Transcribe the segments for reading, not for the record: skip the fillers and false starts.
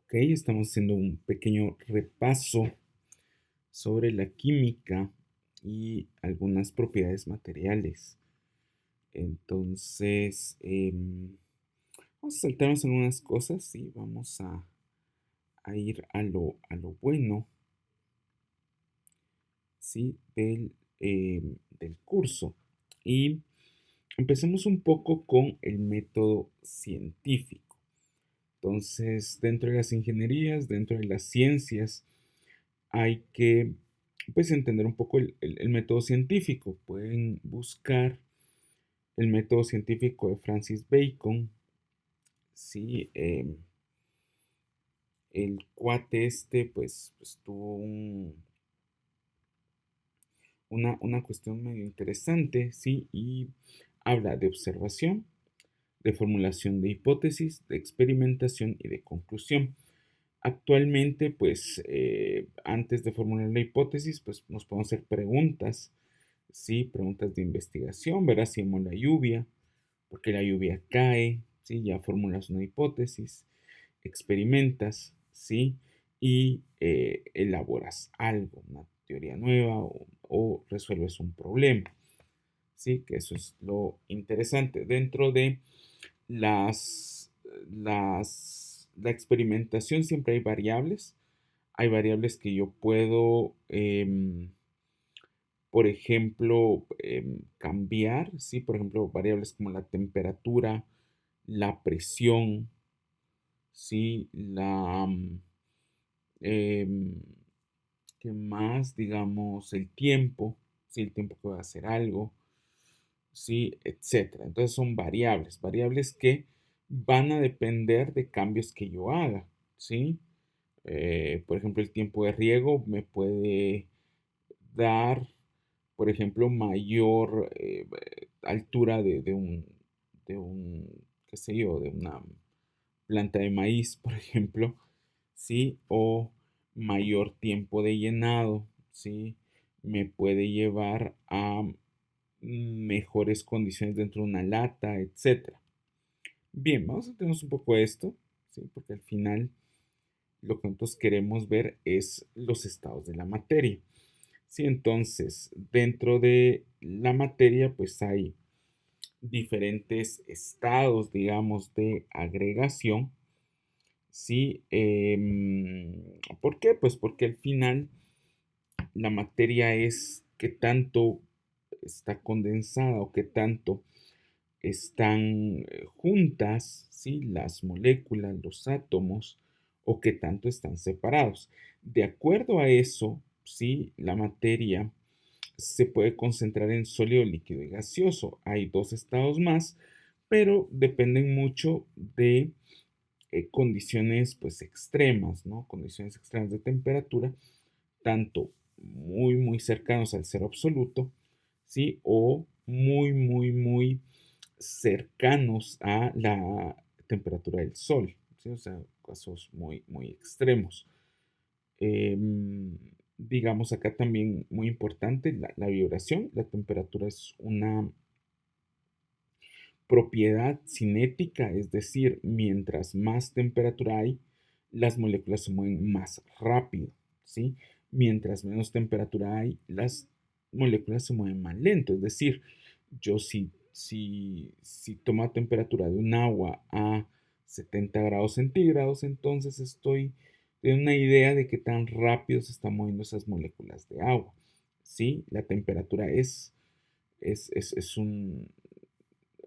Ok, estamos haciendo un pequeño repaso sobre la química y algunas propiedades materiales. Entonces, vamos a saltarnos en unas cosas y vamos a ir a lo bueno, ¿sí? Del curso. Y empecemos un poco con el método científico. Entonces, dentro de las ingenierías, dentro de las ciencias, hay que pues entender un poco el método científico. Pueden buscar el método científico de Francis Bacon, ¿sí? El cuate este pues tuvo una cuestión medio interesante, ¿sí? Y habla de observación, de formulación de hipótesis, de experimentación y de conclusión. Actualmente, pues, antes de formular la hipótesis, pues nos podemos hacer preguntas, ¿sí? Preguntas de investigación, ver si vemos la lluvia, por qué la lluvia cae, ¿sí? Ya formulas una hipótesis, experimentas, ¿sí? Y elaboras algo, una teoría nueva o resuelves un problema, ¿sí? Que eso es lo interesante. Dentro de la experimentación siempre hay variables. Hay variables que yo puedo, por ejemplo, cambiar, ¿sí? Por ejemplo, variables como la temperatura, la presión, ¿sí? Em, ¿Qué más? Digamos, el tiempo, ¿sí? El tiempo que voy a hacer algo, ¿sí? Etcétera. Entonces son variables, variables que van a depender de cambios que yo haga, ¿sí? Por ejemplo, el tiempo de riego me puede dar, por ejemplo, mayor altura qué sé yo, de una planta de maíz, por ejemplo, ¿sí? O mayor tiempo de llenado, ¿sí? Me puede llevar a mejores condiciones dentro de una lata, etcétera. Bien, vamos a tener un poco esto, ¿sí? Porque al final lo que nosotros queremos ver es los estados de la materia. Sí, entonces, dentro de la materia, pues hay diferentes estados, digamos, de agregación. Sí, ¿por qué? Pues porque al final la materia es qué tanto está condensada o qué tanto están juntas, ¿sí? Las moléculas, los átomos, o qué tanto están separados. De acuerdo a eso, ¿sí? La materia se puede concentrar en sólido, líquido y gaseoso. Hay dos estados más, pero dependen mucho de condiciones pues extremas, ¿no? Condiciones extremas de temperatura, tanto muy cercanos al cero absoluto, ¿sí? O muy cercanos a la temperatura del Sol, ¿sí? O sea, casos muy extremos. Digamos acá también muy importante la vibración. La temperatura es una propiedad cinética, es decir, mientras más temperatura hay, las moléculas se mueven más rápido, ¿sí? Mientras menos temperatura hay, las moléculas se mueven más lento, es decir, yo si tomo temperatura de un agua a 70 grados centígrados, entonces estoy de una idea de qué tan rápido se están moviendo esas moléculas de agua, ¿sí? La temperatura es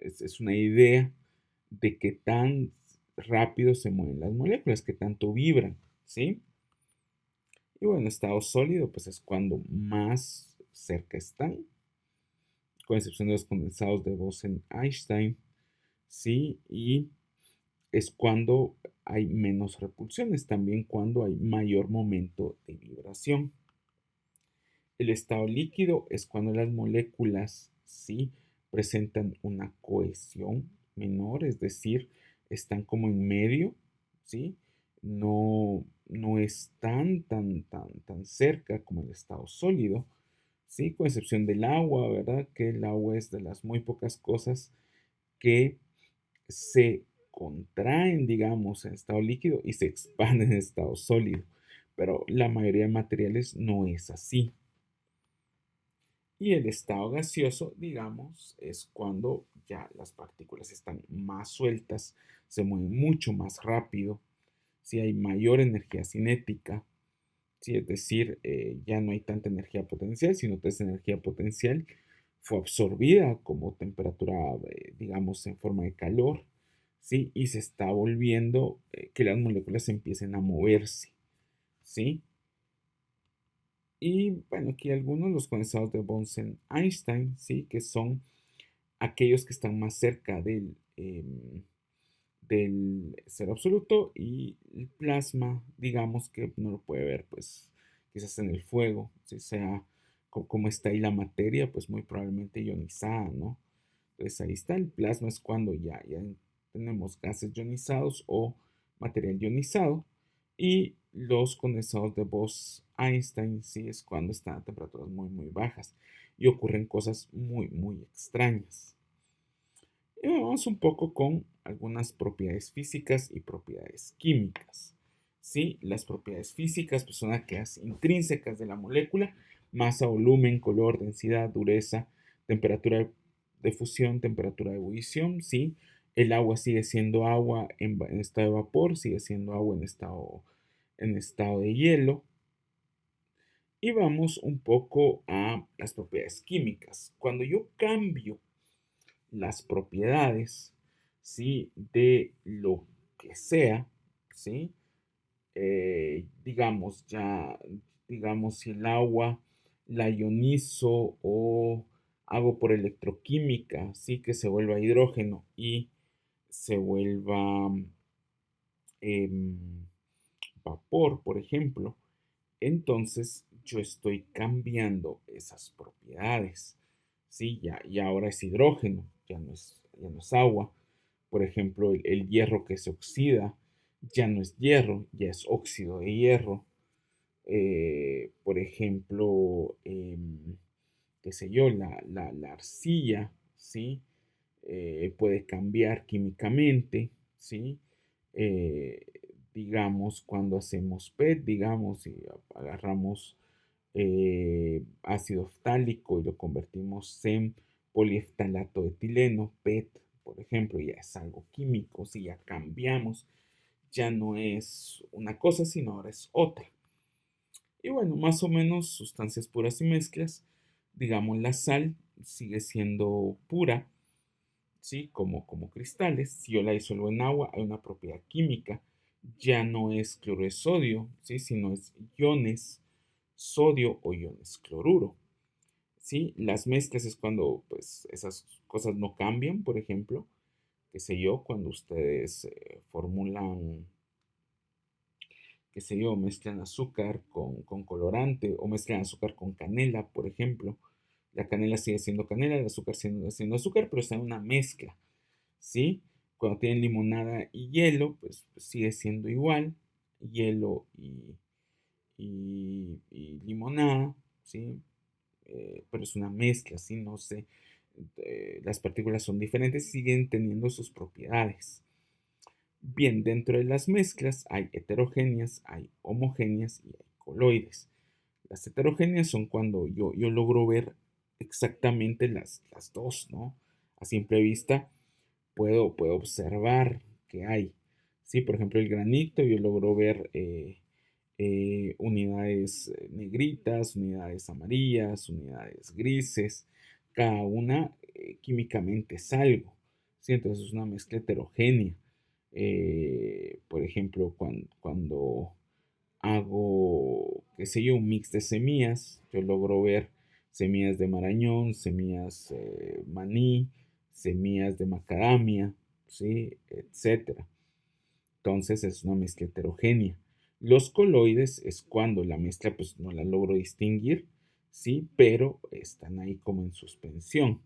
es una idea de qué tan rápido se mueven las moléculas, qué tanto vibran, ¿sí? Y bueno, estado sólido, pues es cuando más cerca están, con excepción de los condensados de Bose-Einstein, ¿sí? Y es cuando hay menos repulsiones, también cuando hay mayor momento de vibración. El estado líquido es cuando las moléculas, ¿sí? Presentan una cohesión menor, es decir, están como en medio, ¿sí? No están tan cerca como el estado sólido, ¿sí? Con excepción del agua, ¿verdad? Que el agua es de las muy pocas cosas que se contraen, digamos, en estado líquido y se expanden en estado sólido. Pero la mayoría de materiales no es así. Y el estado gaseoso, digamos, es cuando ya las partículas están más sueltas, se mueven mucho más rápido, si hay mayor energía cinética, ¿sí? Es decir, ya no hay tanta energía potencial, sino que esa energía potencial fue absorbida como temperatura, digamos, en forma de calor, ¿sí? Y se está volviendo que las moléculas empiecen a moverse, ¿sí? Y bueno, aquí algunos, los condensados de Bose-Einstein, ¿sí? Que son aquellos que están más cerca del cero absoluto, y el plasma, digamos que no lo puede ver, pues quizás en el fuego, si sea como está ahí la materia, pues muy probablemente ionizada, ¿no? Entonces ahí está, el plasma es cuando ya tenemos gases ionizados o material ionizado, y los condensados de Bose-Einstein, sí, es cuando están a temperaturas muy bajas y ocurren cosas muy extrañas. Y vamos un poco con algunas propiedades físicas y propiedades químicas. ¿Sí? Las propiedades físicas pues, son aquellas intrínsecas de la molécula: masa, volumen, color, densidad, dureza, temperatura de fusión, temperatura de ebullición. ¿Sí? El agua sigue siendo agua en estado de vapor, sigue siendo agua en estado de hielo. Y vamos un poco a las propiedades químicas. Cuando yo cambio las propiedades, ¿sí? De lo que sea, ¿sí? Digamos, si el agua la ionizo o hago por electroquímica, ¿sí? Que se vuelva hidrógeno y se vuelva em, vapor, por ejemplo, entonces yo estoy cambiando esas propiedades. ¿Sí? Y ahora es hidrógeno, ya no es agua. Por ejemplo, el hierro que se oxida ya no es hierro, ya es óxido de hierro. Por ejemplo, qué sé yo, la arcilla, ¿sí? Puede cambiar químicamente, ¿sí? Eh, digamos, cuando hacemos PET, digamos, y agarramos ácido ftálico y lo convertimos en polieftalato de etileno, PET, por ejemplo, ya es algo químico, si ya cambiamos, ya no es una cosa, sino ahora es otra. Y bueno, más o menos sustancias puras y mezclas, digamos, la sal sigue siendo pura, ¿sí? Como cristales. Si yo la disuelvo en agua, hay una propiedad química. Ya no es cloro de sodio, ¿sí? Sino es iones sodio o iones cloruro, ¿sí? Las mezclas es cuando, pues, esas cosas no cambian, por ejemplo, qué sé yo, cuando ustedes formulan, qué sé yo, mezclan azúcar con colorante o mezclan azúcar con canela, por ejemplo. La canela sigue siendo canela, el azúcar sigue siendo azúcar, pero está en una mezcla, ¿sí? Cuando tienen limonada y hielo, pues sigue siendo igual, hielo y limonada, ¿sí? Pero es una mezcla, ¿sí? No sé, las partículas son diferentes, siguen teniendo sus propiedades. Bien, dentro de las mezclas hay heterogéneas, hay homogéneas y hay coloides. Las heterogéneas son cuando yo logro ver exactamente las dos, ¿no? A simple vista puedo observar que hay. Sí, por ejemplo, el granito, yo logro ver unidades negritas, unidades amarillas, unidades grises. Cada una químicamente es algo. ¿Sí? Entonces es una mezcla heterogénea. Por ejemplo, cuando hago, qué sé yo, un mix de semillas, yo logro ver semillas de marañón, semillas maní, semillas de macadamia, ¿sí? Etcétera. Entonces es una mezcla heterogénea. Los coloides es cuando la mezcla pues no la logro distinguir, ¿sí? Pero están ahí como en suspensión.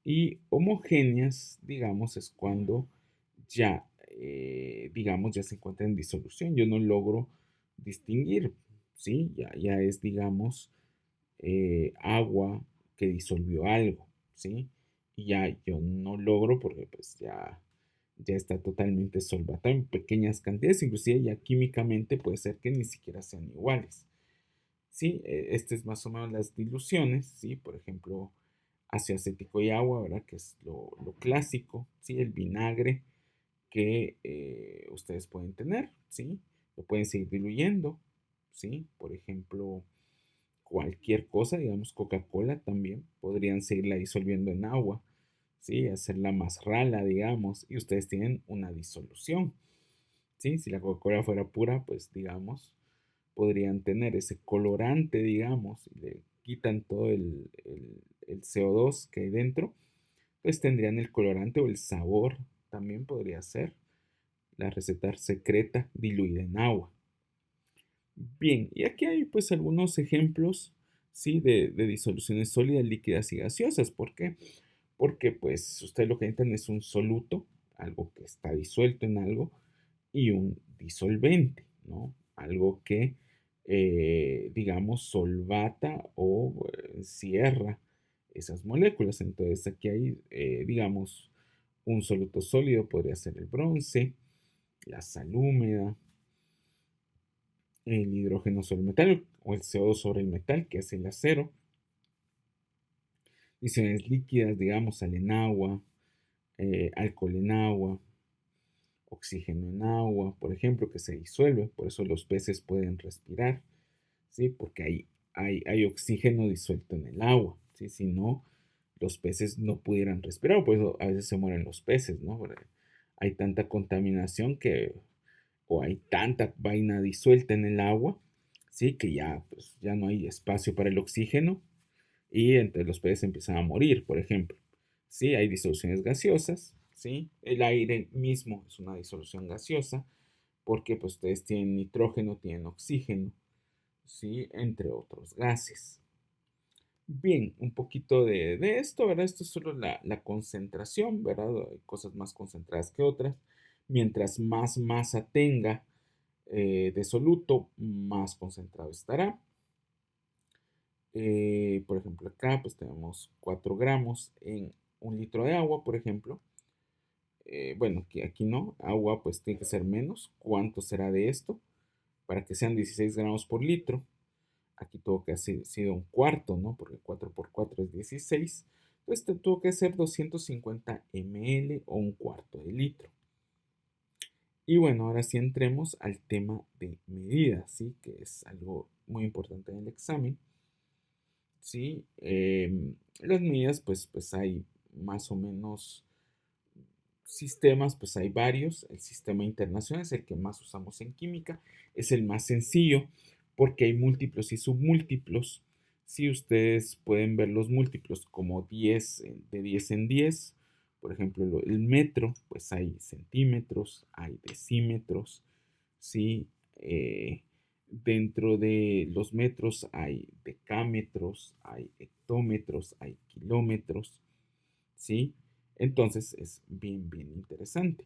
Y homogéneas, digamos, es cuando ya, digamos, ya se encuentra en disolución. Yo no logro distinguir, ¿sí? Ya es, digamos, agua que disolvió algo, ¿sí? Y ya yo no logro porque pues ya está totalmente solvatado en pequeñas cantidades, inclusive ya químicamente puede ser que ni siquiera sean iguales. ¿Sí? Este es más o menos las diluciones, ¿sí? Por ejemplo, ácido acético y agua, ¿verdad? Que es lo clásico, ¿sí? El vinagre que ustedes pueden tener, ¿sí? Lo pueden seguir diluyendo, ¿sí? Por ejemplo, cualquier cosa, digamos Coca-Cola también, podrían seguirla disolviendo en agua, ¿sí? Hacerla más rala, digamos, y ustedes tienen una disolución, ¿sí? Si la Coca-Cola fuera pura, pues digamos, podrían tener ese colorante, digamos, y le quitan todo el CO2 que hay dentro, pues tendrían el colorante o el sabor, también podría ser la receta secreta diluida en agua. Bien, y aquí hay pues algunos ejemplos, ¿sí? De disoluciones sólidas, líquidas y gaseosas. ¿Por qué? Porque pues ustedes lo que necesitan es un soluto, algo que está disuelto en algo, y un disolvente, ¿no? Algo que, digamos, solvata o cierra esas moléculas. Entonces aquí hay, digamos, un soluto sólido, podría ser el bronce, la sal húmeda, el hidrógeno sobre el metal o el CO2 sobre el metal, que es el acero. Divisiones líquidas, digamos, sal en agua, alcohol en agua, oxígeno en agua, por ejemplo, que se disuelve, por eso los peces pueden respirar, ¿sí? Porque hay oxígeno disuelto en el agua, ¿sí? Si no, los peces no pudieran respirar, por eso a veces se mueren los peces, ¿no? Porque hay tanta contaminación que, o hay tanta vaina disuelta en el agua, ¿sí? Que ya, pues, ya no hay espacio para el oxígeno y entre los peces empiezan a morir, por ejemplo. Sí, hay disoluciones gaseosas, ¿sí? El aire mismo es una disolución gaseosa porque pues ustedes tienen nitrógeno, tienen oxígeno, ¿sí? Entre otros gases. Bien, un poquito de esto, ¿verdad? Esto es solo la concentración, ¿verdad? Hay cosas más concentradas que otras. Mientras más masa tenga de soluto, más concentrado estará. Por ejemplo, acá pues tenemos 4 gramos en un litro de agua, por ejemplo. Bueno, aquí no, agua pues tiene que ser menos. ¿Cuánto será de esto? Para que sean 16 gramos por litro. Aquí tuvo que haber sido un cuarto, ¿no? Porque 4 por 4 es 16. Entonces tuvo que ser 250 ml o un cuarto de litro. Y bueno, ahora sí entremos al tema de medidas, ¿sí? Que es algo muy importante en el examen. ¿Sí? Las medidas, pues hay más o menos sistemas, pues hay varios. El sistema internacional es el que más usamos en química, es el más sencillo porque hay múltiplos y submúltiplos. Si ustedes pueden ver los múltiplos como 10 de 10 en 10, por ejemplo, el metro, pues hay centímetros, hay decímetros, ¿sí? Dentro de los metros hay decámetros, hay hectómetros, hay kilómetros, ¿sí? Entonces es bien, bien interesante.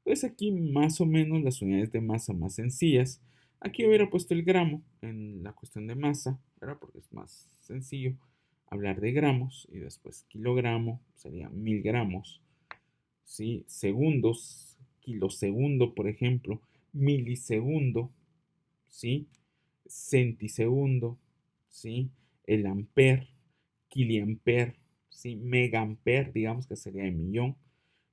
Pues aquí más o menos las unidades de masa más sencillas. Aquí hubiera puesto el gramo en la cuestión de masa, ¿verdad? Porque es más sencillo hablar de gramos y después kilogramo sería 1000 gramos, ¿sí? Segundos, kilosegundo, por ejemplo, milisegundo, ¿sí? Centisegundo, ¿sí? El amper, kiliamper, ¿sí? Megaamper, digamos que sería de millón.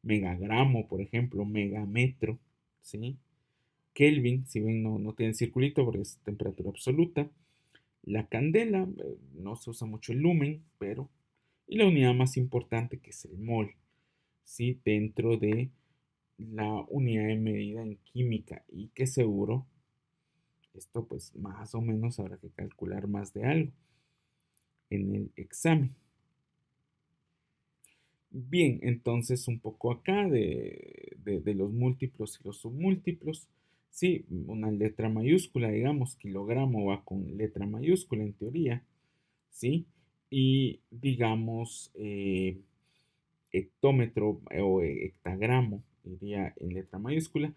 Megagramo, por ejemplo, megametro, ¿sí? Kelvin, si ven, no tiene circulito porque es temperatura absoluta. La candela, no se usa mucho el lumen, pero... Y la unidad más importante que es el mol, ¿sí? Dentro de la unidad de medida en química y que seguro esto pues más o menos habrá que calcular más de algo en el examen. Bien, entonces un poco acá de los múltiplos y los submúltiplos. Sí, una letra mayúscula, digamos, kilogramo va con letra mayúscula en teoría, ¿sí? Y digamos, hectómetro o hectagramo iría en letra mayúscula,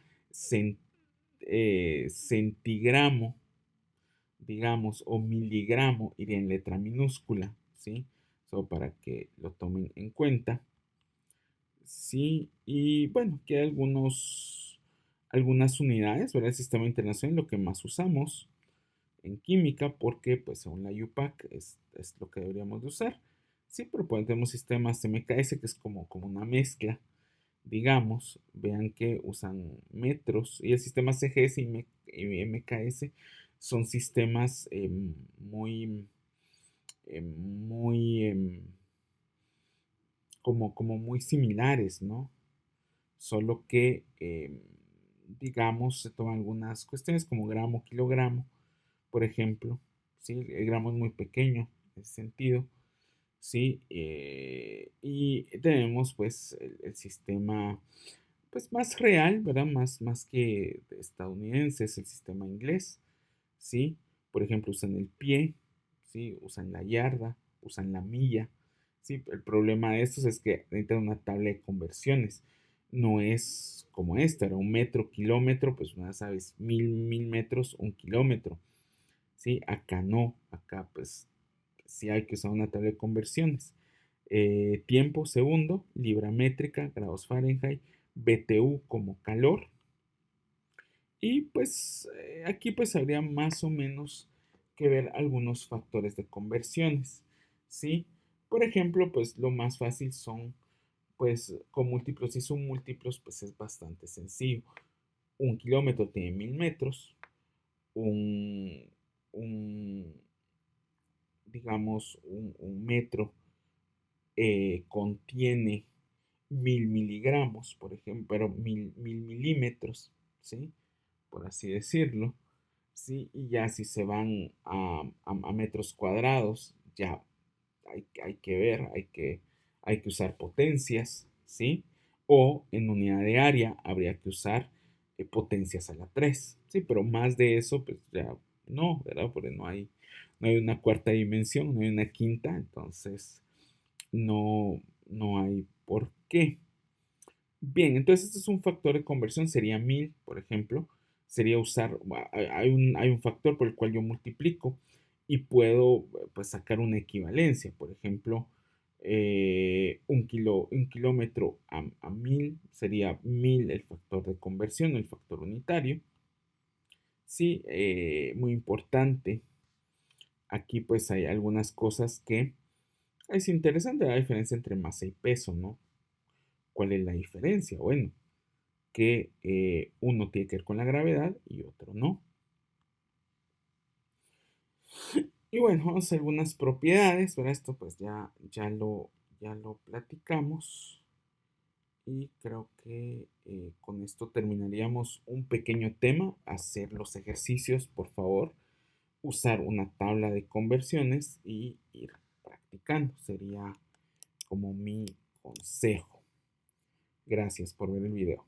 centigramo, digamos, o miligramo iría en letra minúscula, ¿sí? Solo para que lo tomen en cuenta. Sí, y bueno, aquí hay algunas unidades, ¿verdad? El sistema internacional, lo que más usamos en química, porque pues según la UPAC es lo que deberíamos de usar. Sí, pero pues tenemos sistemas MKS, que es como una mezcla, digamos. Vean que usan metros, y el sistema CGS y MKS son sistemas muy, como muy similares, ¿no? Solo que, digamos, se toman algunas cuestiones como gramo, kilogramo, por ejemplo, ¿sí? El gramo es muy pequeño en ese sentido, ¿sí? Y tenemos pues el sistema pues más real, ¿verdad? Más que estadounidense, es el sistema inglés, ¿sí? Por ejemplo, usan el pie, ¿sí? Usan la yarda, usan la milla, ¿sí? El problema de estos es que necesitan una tabla de conversiones. No es como esta, era un metro, kilómetro, pues ya sabes, mil metros, un kilómetro, ¿sí? Acá no, acá pues sí hay que usar una tabla de conversiones. Tiempo, segundo, libra métrica, grados Fahrenheit, BTU como calor. Y pues aquí pues habría más o menos que ver algunos factores de conversiones, ¿sí? Por ejemplo, pues lo más fácil son pues con múltiplos. Si son múltiplos, pues es bastante sencillo. Un kilómetro tiene 1000 metros, un, un digamos, un metro contiene 1000 miligramos, por ejemplo, pero mil milímetros, ¿sí? Por así decirlo, ¿sí? Y ya si se van a metros cuadrados, ya hay que ver, hay que usar potencias, ¿sí? O en unidad de área habría que usar potencias a la 3, ¿sí? Pero más de eso, pues ya no, ¿verdad? Porque no hay una cuarta dimensión, no hay una quinta, entonces no hay por qué. Bien, entonces este es un factor de conversión, sería 1000, por ejemplo. Sería usar, hay un factor por el cual yo multiplico y puedo pues sacar una equivalencia. Por ejemplo, un kilómetro a 1000 sería 1000 el factor de conversión, el factor unitario. Sí, muy importante. Aquí pues hay algunas cosas que es interesante la diferencia entre masa y peso, ¿no? ¿Cuál es la diferencia? Bueno, que uno tiene que ver con la gravedad y otro no. Y bueno, vamos a algunas propiedades, ¿verdad? Esto pues ya lo platicamos y creo que con esto terminaríamos un pequeño tema. Hacer los ejercicios, por favor. Usar una tabla de conversiones y ir practicando. Sería como mi consejo. Gracias por ver el video.